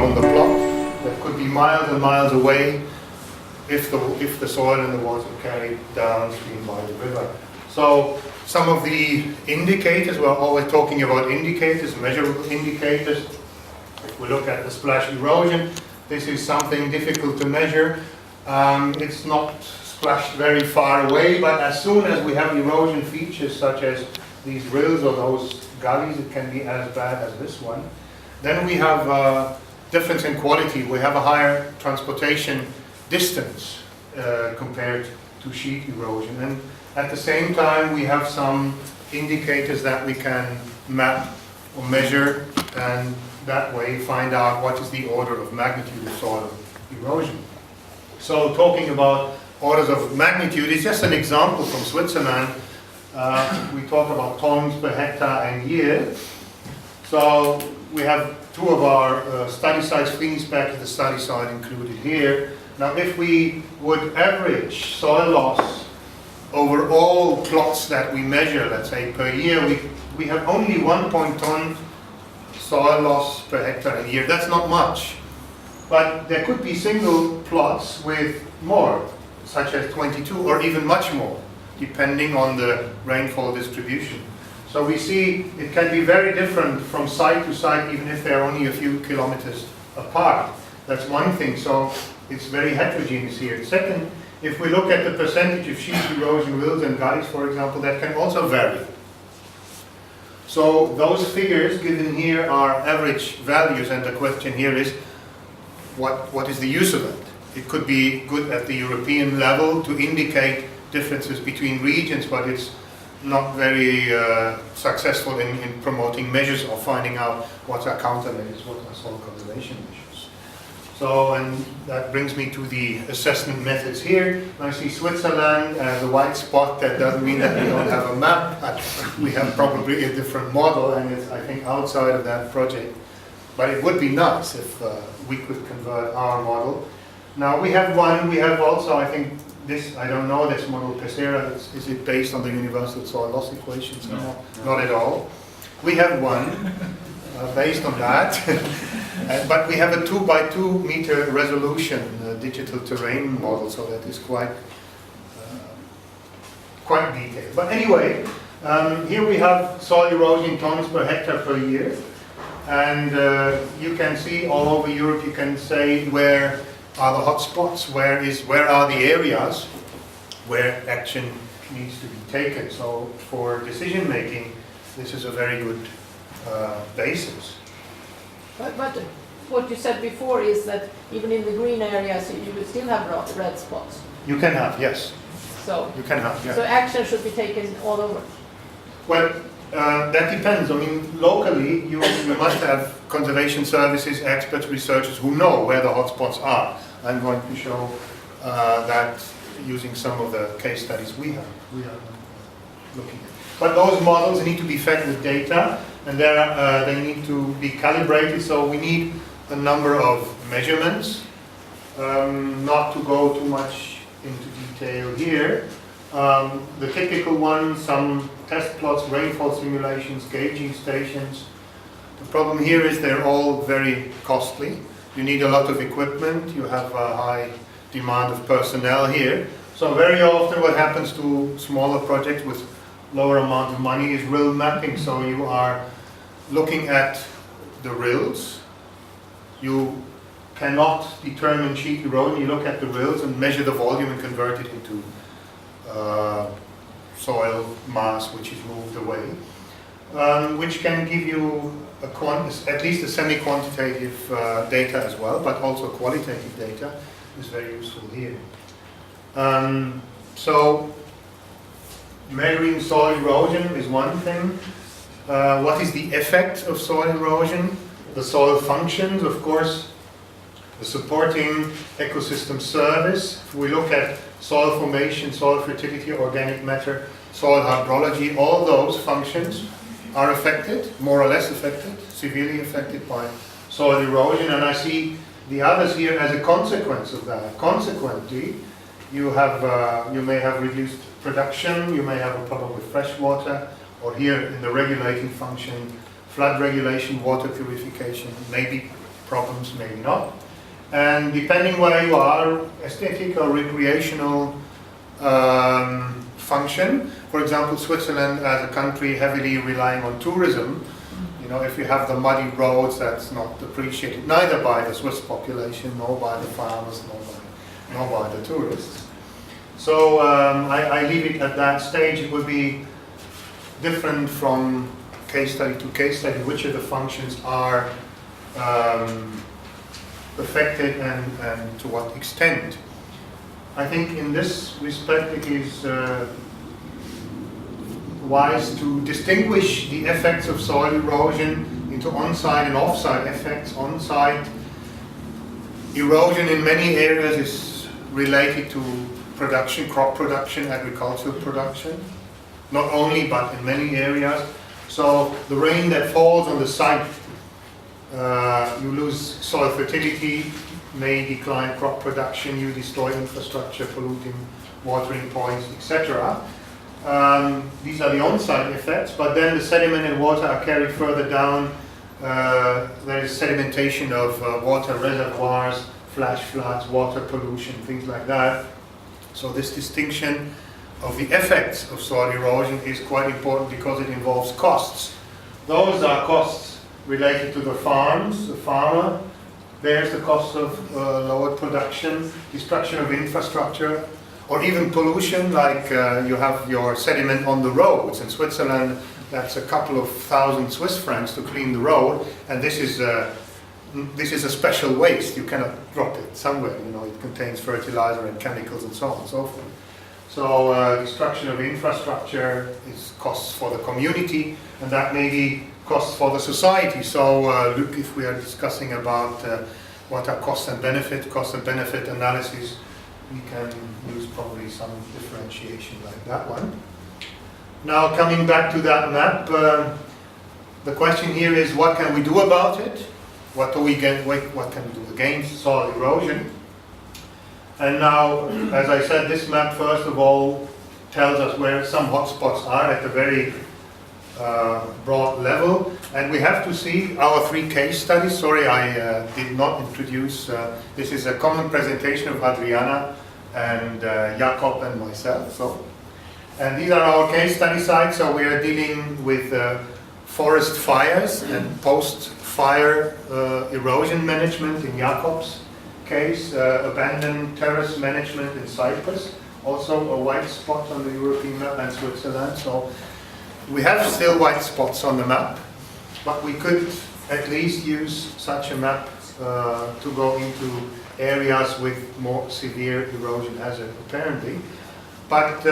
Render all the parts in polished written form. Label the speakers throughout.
Speaker 1: on the plot that could be miles and miles away if the soil and the water carried downstream by the river. So some of the indicators, we're always talking about indicators, measurable indicators. If we look at the splash erosion, this is something difficult to measure. It's not splashed very far away, but as soon as we have erosion features such as these rills or those gullies, it can be as bad as this one. Then we have a difference in quality. We have a higher transportation distance compared to sheet erosion. And at the same time, we have some indicators that we can map or measure, and that way find out what is the order of magnitude of soil erosion. So talking about orders of magnitude is just an example from Switzerland. We talk about tons per hectare and year. So we have two of our study sites, Phoenixbeck is the study site included here. Now if we would average soil loss over all plots that we measure, let's say per year, we have only 1 ton soil loss per hectare a year. That's not much. But there could be single plots with more, such as 22 or even much more, depending on the rainfall distribution. So we see it can be very different from site to site, even if they're only a few kilometers apart. That's one thing, so it's very heterogeneous here. Second, if we look at the percentage of sheet erosion, rills and gullies, for example, that can also vary. So those figures given here are average values, and the question here is, what is the use of it? It could be good at the European level to indicate differences between regions, but it's not very successful in promoting measures or finding out what are countermeasures, what are soil conservation measures. So, and that brings me to the assessment methods here. I see Switzerland as a white spot. That doesn't mean that we don't have a map. We have probably a different model, and it's, I think, outside of that project. But it would be nice if we could convert our model. Now we have one, we have also, I think, this, I don't know, this model, Pesera, is it based on the universal soil loss equations? No, not at all. We have one based on that, but we have a 2 by 2 meter resolution digital terrain model, so that is quite detailed. But anyway, here we have soil erosion tons per hectare per year, and you can see all over Europe, you can say where are the hot spots, where are the areas where action needs to be taken. So for decision making, this is a very good basis.
Speaker 2: But what you said before is that even in the green areas you will still have red spots.
Speaker 1: You can have, yes.
Speaker 2: So
Speaker 1: you can have, yeah.
Speaker 2: So action should be taken all over.
Speaker 1: Well, that depends. I mean, locally you must have conservation services, experts, researchers who know where the hotspots are. I'm going to show that using some of the case studies we are looking at. But those models need to be fed with data, and they need to be calibrated, so we need a number of measurements. Not to go too much into detail here. The typical ones, some test plots, rainfall simulations, gauging stations. The problem here is they're all very costly. You need a lot of equipment, you have a high demand of personnel here. So very often what happens to smaller projects with lower amount of money is rill mapping. So you are looking at the rills. You cannot determine sheet erosion. You look at the rills and measure the volume and convert it into soil mass which is moved away, which can give you at least a semi-quantitative data as well, but also qualitative data is very useful here. So measuring soil erosion is one thing. What is the effect of soil erosion? The soil functions, of course, the supporting ecosystem service. If we look at soil formation, soil fertility, organic matter, soil hydrology, all those functions are affected, more or less affected, severely affected by soil erosion, and I see the others here as a consequence of that. Consequently, you may have reduced production, you may have a problem with fresh water, or here in the regulating function, flood regulation, water purification, maybe problems, maybe not. And depending where you are, aesthetic or recreational function. For example, Switzerland as a country heavily relying on tourism. You know, if you have the muddy roads, that's not appreciated neither by the Swiss population, nor by the farmers, nor by the tourists. So I leave it at that stage. It will be different from case study to case study, which of the functions are affected and to what extent. I think in this respect it is wise to distinguish the effects of soil erosion into on-site and off-site effects. On-site erosion in many areas is related to production, crop production, agricultural production. Not only, but in many areas. So the rain that falls on the site, you lose soil fertility, may decline crop production, you destroy infrastructure, polluting watering points, etc. These are the on-site effects, but then the sediment and water are carried further down. There is sedimentation of water reservoirs, flash floods, water pollution, things like that. So this distinction of the effects of soil erosion is quite important because it involves costs. Those are costs related to the farms, the farmer. There's the cost of lowered production, destruction of infrastructure, or even pollution, like you have your sediment on the roads. In Switzerland, that's a couple of thousand Swiss francs to clean the road, and this is a special waste. You cannot drop it somewhere. You know, it contains fertilizer and chemicals and so on and so forth. So destruction of infrastructure is costs for the community, and that may be costs for the society. So look, if we are discussing about what are cost and benefit analysis, we can use probably some differentiation like that one. Now coming back to that map, the question here is what can we do about it? What can we do against soil erosion? And now, as I said, this map first of all tells us where some hotspots are at a very broad level, and we have to see our 3 case studies. Sorry, I did not introduce, this is a common presentation of Adriana and Jakob and myself. And these are our case study sites. So we are dealing with forest fires and post-fire erosion management in Jakob's case, abandoned terrace management in Cyprus, also a white spot on the European map, and Switzerland. So we have still white spots on the map, but we could at least use such a map to go into areas with more severe erosion hazard, apparently. But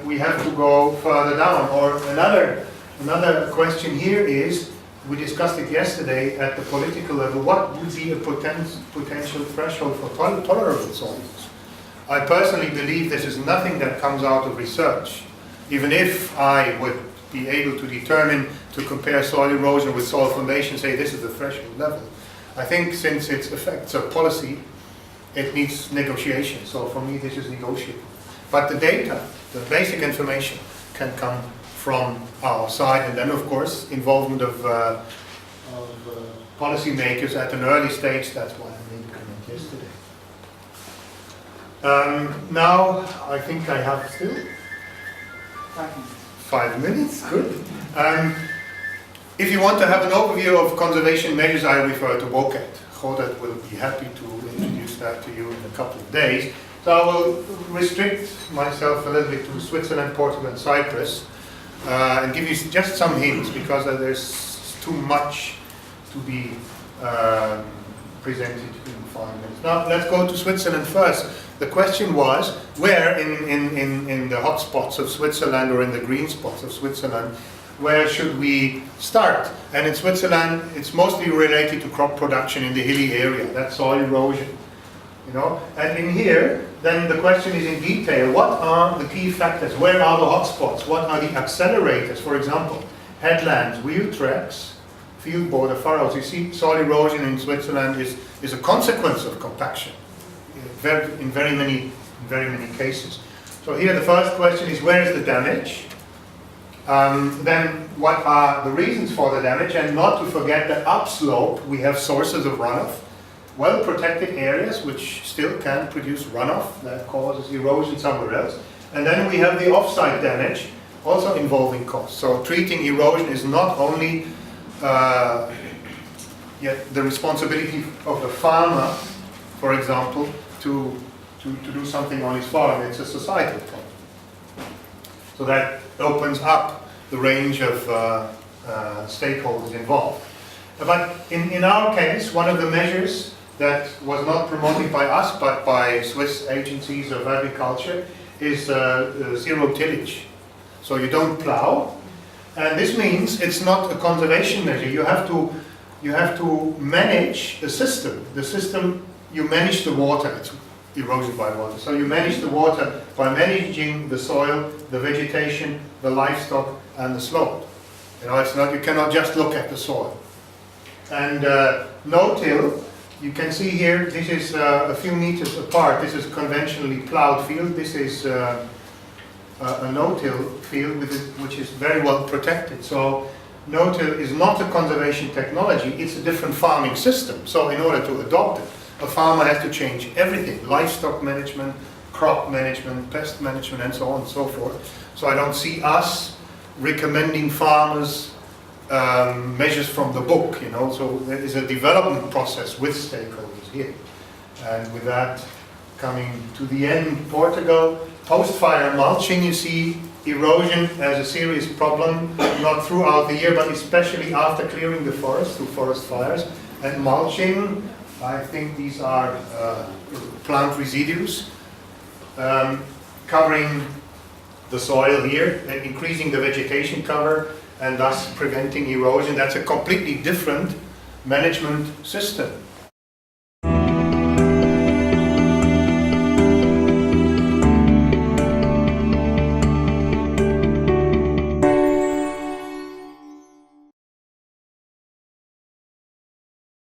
Speaker 1: we have to go further down. Or another question here is, we discussed it yesterday at the political level, what would be a potential threshold for tolerable soils? I personally believe this is nothing that comes out of research. Even if I would be able to determine, to compare soil erosion with soil formation, say this is the threshold level. I think since it affects a policy, it needs negotiation. So for me, this is negotiable. But the data, the basic information, can come from our side, and then of course involvement of policymakers at an early stage. That's why I made the comment yesterday. Now I think I have still 5 minutes. Good. If you want to have an overview of conservation measures, I refer to WOCAT. Godert will be happy to introduce that to you in a couple of days. So I will restrict myself a little bit to Switzerland, Portugal and Cyprus, and give you just some hints, because there's too much to be presented in 5 minutes. Now let's go to Switzerland first. The question was, where in the hot spots of Switzerland, or in the green spots of Switzerland, where should we start? And in Switzerland, it's mostly related to crop production in the hilly area. That's soil erosion. You know, and in here, then the question is in detail, what are the key factors? Where are the hotspots? What are the accelerators? For example, headlands, wheel tracks, field border furrows. You see, soil erosion in Switzerland is a consequence of compaction in very many cases. So here the first question is, where is the damage? Then what are the reasons for the damage? And not to forget that upslope we have sources of runoff, well-protected areas which still can produce runoff that causes erosion somewhere else. And then we have the offsite damage, also involving costs. So treating erosion is not only the responsibility of the farmer, for example, to do something on his farm. It's a societal problem. So that opens up the range of stakeholders involved. But in our case, one of the measures that was not promoted by us but by Swiss agencies of agriculture is zero tillage. So you don't plow, and this means it's not a conservation measure. You have to manage the system. The system, you manage the water. It's erosion by water. So you manage the water by managing the soil, the vegetation, the livestock, and the slope. You know, it's not, you cannot just look at the soil. And no-till, you can see here, this is a few meters apart. This is conventionally plowed field. This is a no-till field which is very well protected. So no-till is not a conservation technology, it's a different farming system. So in order to adopt it, a farmer has to change everything: livestock management, crop management, pest management, and so on and so forth. So I don't see us recommending farmers measures from the book, you know. So there is a development process with stakeholders here. And with that, coming to the end, Portugal, post-fire mulching, you see erosion as a serious problem, not throughout the year, but especially after clearing the forest through forest fires. And mulching, I think these are plant residues, covering the soil here and increasing the vegetation cover and thus preventing erosion. That's a completely different management system.